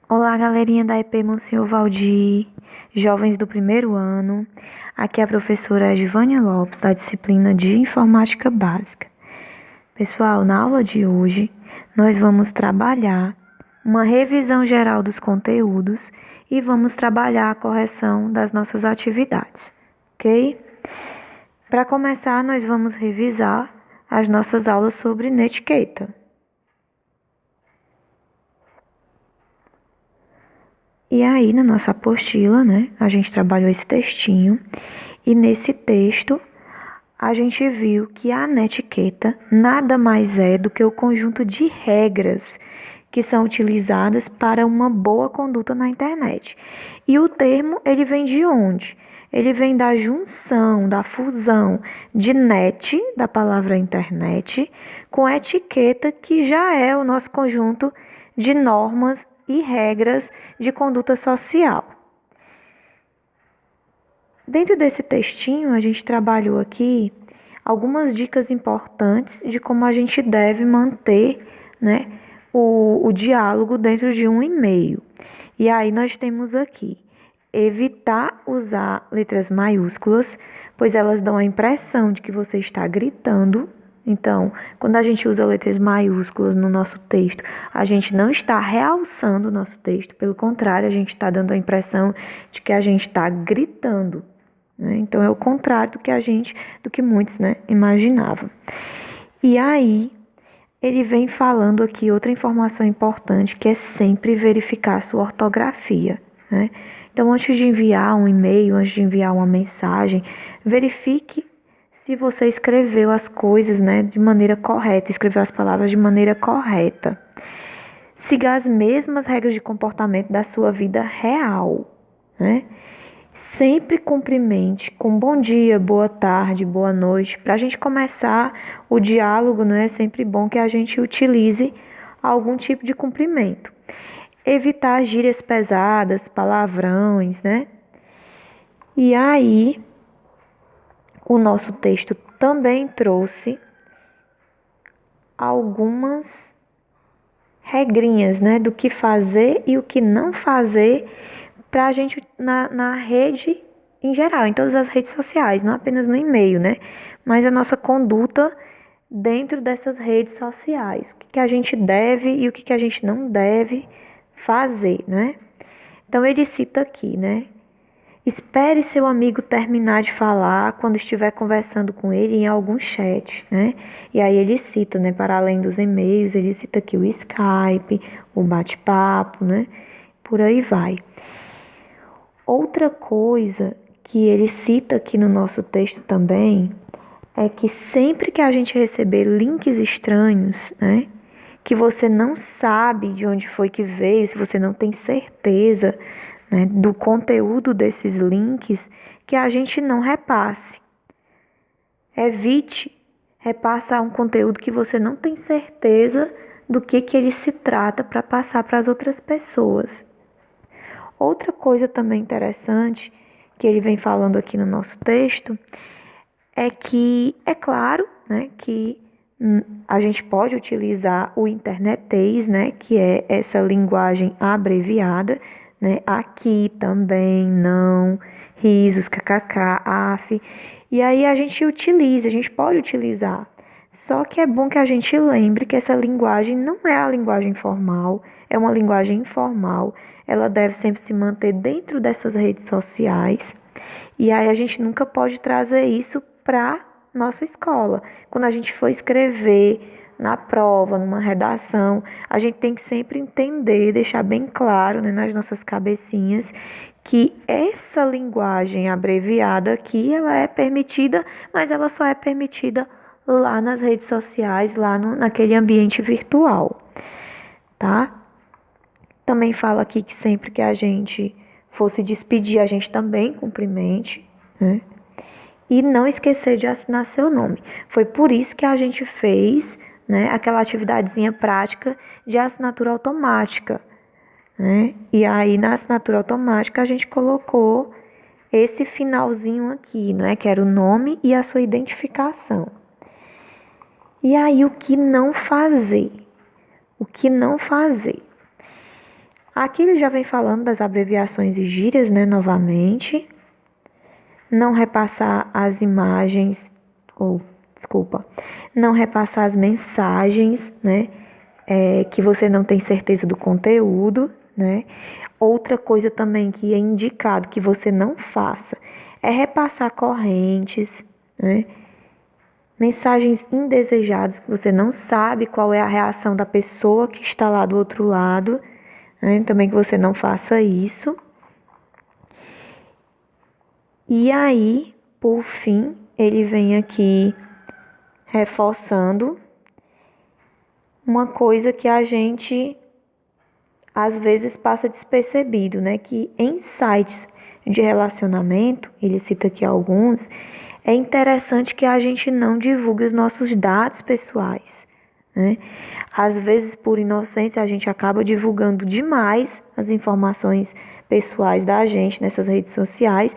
Olá, galerinha da EP Monsenhor Valdir, jovens do primeiro ano. Aqui é a professora Edvânia Lopes, da disciplina de Informática Básica. Pessoal, na aula de hoje, nós vamos trabalhar uma revisão geral dos conteúdos e vamos trabalhar a correção das nossas atividades, ok? Para começar, nós vamos revisar as nossas aulas sobre netiqueta. E aí, na nossa apostila, né, a gente trabalhou esse textinho, e nesse texto a gente viu que a netiqueta nada mais é do que o conjunto de regras que são utilizadas para uma boa conduta na internet. E o termo, ele vem de onde? Ele vem da junção, da fusão de net, da palavra internet, com etiqueta, que já é o nosso conjunto de normas e regras de conduta social. Dentro desse textinho, a gente trabalhou aqui algumas dicas importantes de como a gente deve manter, né, o diálogo dentro de um e-mail. E aí nós temos aqui, evitar usar letras maiúsculas, pois elas dão a impressão de que você está gritando. Então, quando a gente usa letras maiúsculas no nosso texto, a gente não está realçando o nosso texto, pelo contrário, a gente está dando a impressão de que a gente está gritando, né? Então, é o contrário do que muitos, né, imaginavam. E aí, ele vem falando aqui outra informação importante, que é sempre verificar a sua ortografia, né? Então, antes de enviar um e-mail, antes de enviar uma mensagem, verifique se você escreveu as coisas, né, de maneira correta, escreveu as palavras de maneira correta. Siga as mesmas regras de comportamento da sua vida real, né? Sempre cumprimente com bom dia, boa tarde, boa noite. Para a gente começar o diálogo, né, é sempre bom que a gente utilize algum tipo de cumprimento. Evitar gírias pesadas, palavrões, né? E aí, o nosso texto também trouxe algumas regrinhas, né, do que fazer e o que não fazer para a gente na rede em geral, em todas as redes sociais, não apenas no e-mail, né, mas a nossa conduta dentro dessas redes sociais, o que a gente deve e o que a gente não deve fazer, né. Então ele cita aqui, né, espere seu amigo terminar de falar quando estiver conversando com ele em algum chat, né? E aí ele cita, né, para além dos e-mails, ele cita aqui o Skype, o bate-papo, né? Por aí vai. Outra coisa que ele cita aqui no nosso texto também é que sempre que a gente receber links estranhos, né, que você não sabe de onde foi que veio, se você não tem certeza, né, do conteúdo desses links, que a gente não repasse. Evite repassar um conteúdo que você não tem certeza do que ele se trata para passar para as outras pessoas. Outra coisa também interessante que ele vem falando aqui no nosso texto é que, é claro, né, que a gente pode utilizar o internetês, né, que é essa linguagem abreviada, né, aqui também, não, risos, kkk, af, e aí a gente pode utilizar, só que é bom que a gente lembre que essa linguagem não é a linguagem formal, é uma linguagem informal, ela deve sempre se manter dentro dessas redes sociais, e aí a gente nunca pode trazer isso para nossa escola. Quando a gente for escrever na prova, numa redação, a gente tem que sempre entender, deixar bem claro, né, nas nossas cabecinhas, que essa linguagem abreviada aqui, ela é permitida, mas ela só é permitida lá nas redes sociais, lá naquele ambiente virtual, tá? Também fala aqui que sempre que a gente for se despedir, a gente também cumprimente, né? E não esquecer de assinar seu nome. Foi por isso que a gente fez, né, aquela atividadezinha prática de assinatura automática, né? E aí na assinatura automática a gente colocou esse finalzinho aqui, né, que era o nome e a sua identificação. E aí o que não fazer? O que não fazer? Aqui ele já vem falando das abreviações e gírias, né, novamente. Não repassar as imagens, não repassar as mensagens, né, que você não tem certeza do conteúdo, né. Outra coisa também que é indicado que você não faça é repassar correntes, né, mensagens indesejadas que você não sabe qual é a reação da pessoa que está lá do outro lado, né, também que você não faça isso. E aí, por fim, ele vem aqui reforçando uma coisa que a gente às vezes passa despercebido, né? Que em sites de relacionamento, ele cita aqui alguns, é interessante que a gente não divulgue os nossos dados pessoais, né? Às vezes, por inocência, a gente acaba divulgando demais as informações pessoais da gente nessas redes sociais.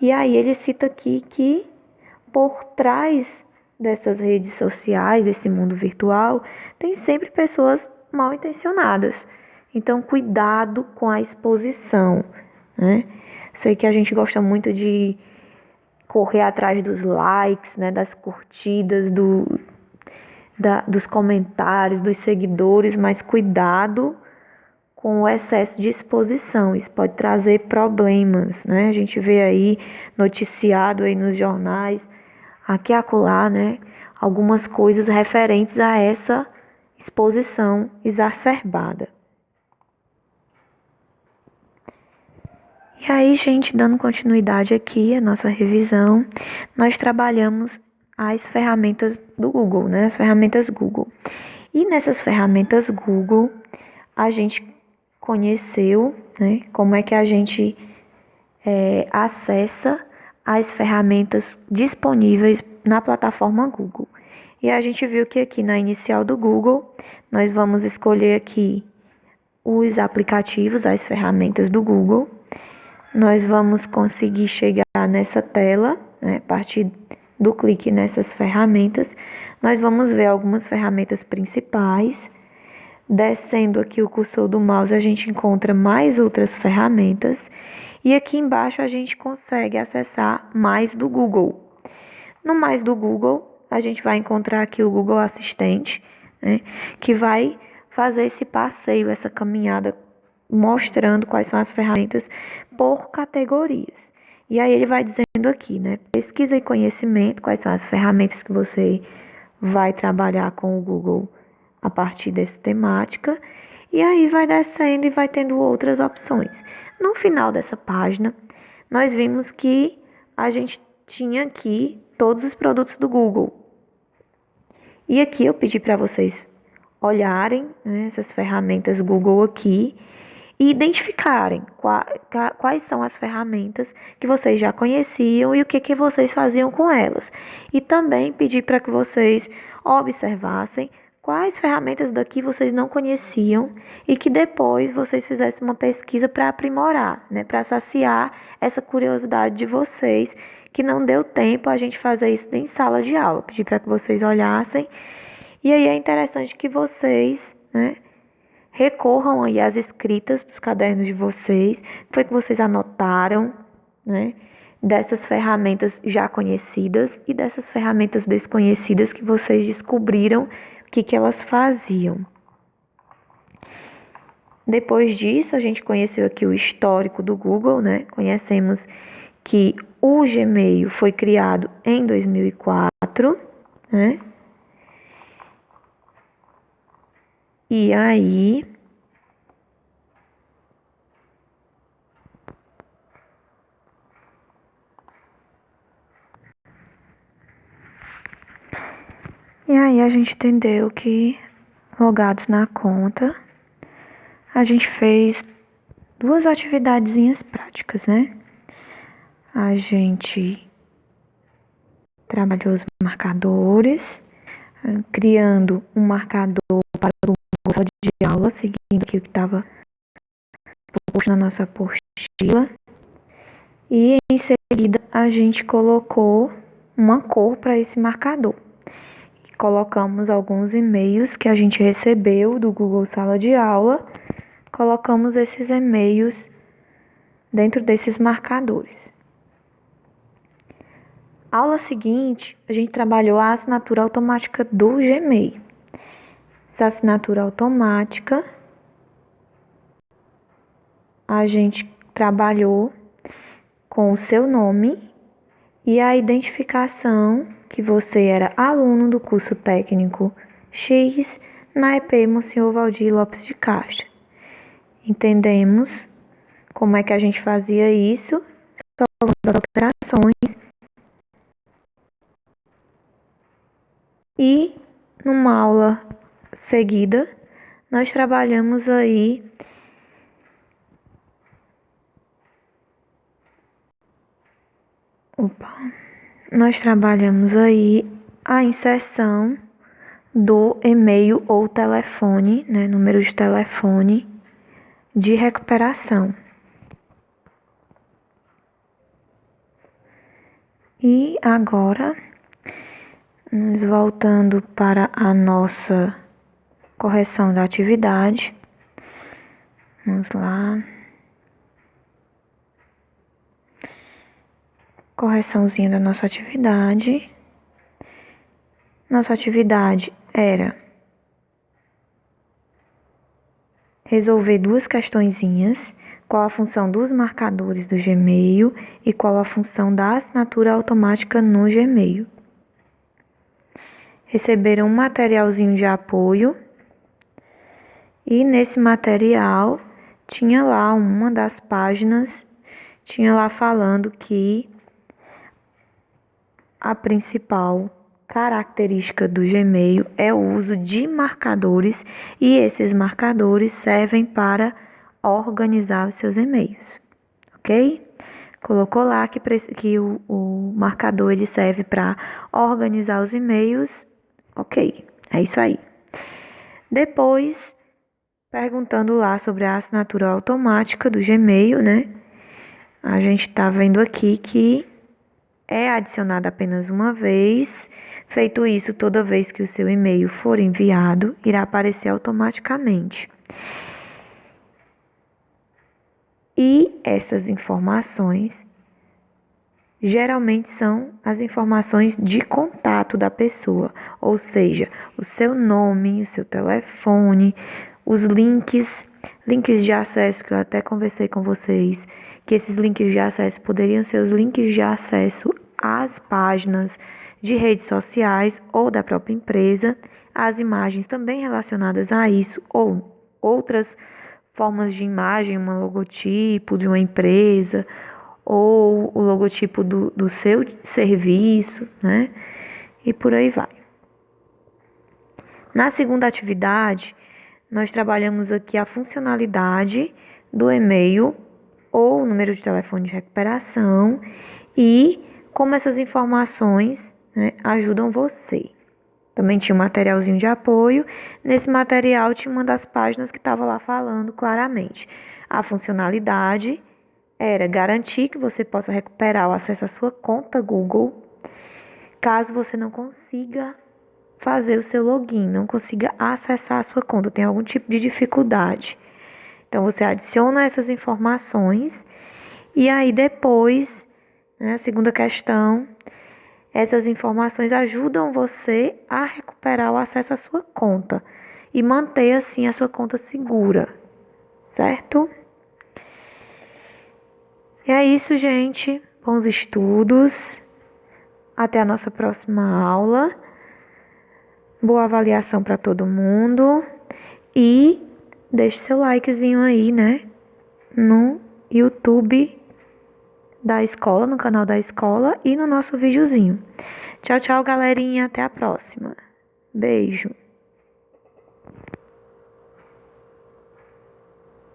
E aí ele cita aqui que por trás dessas redes sociais, desse mundo virtual, tem sempre pessoas mal intencionadas. Então, cuidado com a exposição, né? Sei que a gente gosta muito de correr atrás dos likes, né, das curtidas, dos comentários, dos seguidores, mas cuidado com o excesso de exposição. Isso pode trazer problemas, né? A gente vê aí noticiado aí nos jornais, aqui e acolá, né? Algumas coisas referentes a essa exposição exacerbada. E aí, gente, dando continuidade aqui à nossa revisão, nós trabalhamos as ferramentas do Google, né? As ferramentas Google. E nessas ferramentas Google, a gente conheceu, né, como é que a gente acessa as ferramentas disponíveis na plataforma Google. E a gente viu que aqui na inicial do Google, nós vamos escolher aqui os aplicativos, as ferramentas do Google. Nós vamos conseguir chegar nessa tela, né, a partir do clique nessas ferramentas. Nós vamos ver algumas ferramentas principais. Descendo aqui o cursor do mouse, a gente encontra mais outras ferramentas. E aqui embaixo a gente consegue acessar mais do Google. No mais do Google, a gente vai encontrar aqui o Google Assistente, né, que vai fazer esse passeio, essa caminhada, mostrando quais são as ferramentas por categorias. E aí ele vai dizendo aqui, né, pesquisa e conhecimento, quais são as ferramentas que você vai trabalhar com o Google a partir dessa temática, e aí vai descendo e vai tendo outras opções. No final dessa página, nós vimos que a gente tinha aqui todos os produtos do Google. E aqui eu pedi para vocês olharem, né, essas ferramentas Google aqui e identificarem quais são as ferramentas que vocês já conheciam e o que vocês faziam com elas. E também pedir para que vocês observassem quais ferramentas daqui vocês não conheciam e que depois vocês fizessem uma pesquisa para aprimorar, né, para saciar essa curiosidade de vocês, que não deu tempo a gente fazer isso em sala de aula. Pedir para que vocês olhassem. E aí é interessante que vocês, né, recorram aí às escritas dos cadernos de vocês, o que foi que vocês anotaram, né, dessas ferramentas já conhecidas e dessas ferramentas desconhecidas que vocês descobriram o que elas faziam. Depois disso, a gente conheceu aqui o histórico do Google, né? Conhecemos que o Gmail foi criado em 2004, né? E aí, a gente entendeu que, logados na conta, a gente fez duas atividadezinhas práticas, né? A gente trabalhou os marcadores, criando um marcador para o sala de aula, seguindo aqui o que estava posto na nossa apostila. E em seguida a gente colocou uma cor para esse marcador. Colocamos alguns e-mails que a gente recebeu do Google Sala de Aula colocamos esses e-mails dentro desses marcadores. Aula seguinte, a gente trabalhou a assinatura automática do Gmail. Essa assinatura automática, a gente trabalhou com o seu nome e a identificação que você era aluno do curso técnico X na EP Monsenhor Valdir Lopes de Castro. Entendemos como é que a gente fazia isso, salvamos as alterações e numa aula seguida nós trabalhamos aí a inserção do e-mail ou telefone, né, número de telefone de recuperação. E agora, nos voltando para a nossa correção da atividade, vamos lá. Correçãozinha da nossa atividade. Nossa atividade era resolver duas questõezinhas, qual a função dos marcadores do Gmail e qual a função da assinatura automática no Gmail. Receberam um materialzinho de apoio e nesse material tinha lá uma das páginas, tinha lá falando que a principal característica do Gmail é o uso de marcadores e esses marcadores servem para organizar os seus e-mails, ok? Colocou lá que o marcador ele serve para organizar os e-mails, ok? É isso aí. Depois, perguntando lá sobre a assinatura automática do Gmail, né? A gente está vendo aqui que é adicionada apenas uma vez. Feito isso, toda vez que o seu e-mail for enviado, irá aparecer automaticamente. E essas informações geralmente são as informações de contato da pessoa, ou seja, o seu nome, o seu telefone, os links de acesso, que eu até conversei com vocês, que esses links de acesso poderiam ser os links de acesso às páginas de redes sociais ou da própria empresa, as imagens também relacionadas a isso, ou outras formas de imagem, um logotipo de uma empresa, ou o logotipo do seu serviço, né? E por aí vai. Na segunda atividade, nós trabalhamos aqui a funcionalidade do e-mail ou o número de telefone de recuperação e como essas informações, né, ajudam você. Também tinha um materialzinho de apoio. Nesse material tinha uma das páginas que estava lá falando claramente. A funcionalidade era garantir que você possa recuperar o acesso à sua conta Google, caso você não consiga fazer o seu login, não consiga acessar a sua conta, tem algum tipo de dificuldade. Então, você adiciona essas informações e aí depois, né, a segunda questão, essas informações ajudam você a recuperar o acesso à sua conta e manter, assim, a sua conta segura, certo? E é isso, gente. Bons estudos. Até a nossa próxima aula. Boa avaliação para todo mundo. E deixe seu likezinho aí, né? No YouTube da escola, no canal da escola e no nosso videozinho. Tchau, tchau, galerinha. Até a próxima. Beijo.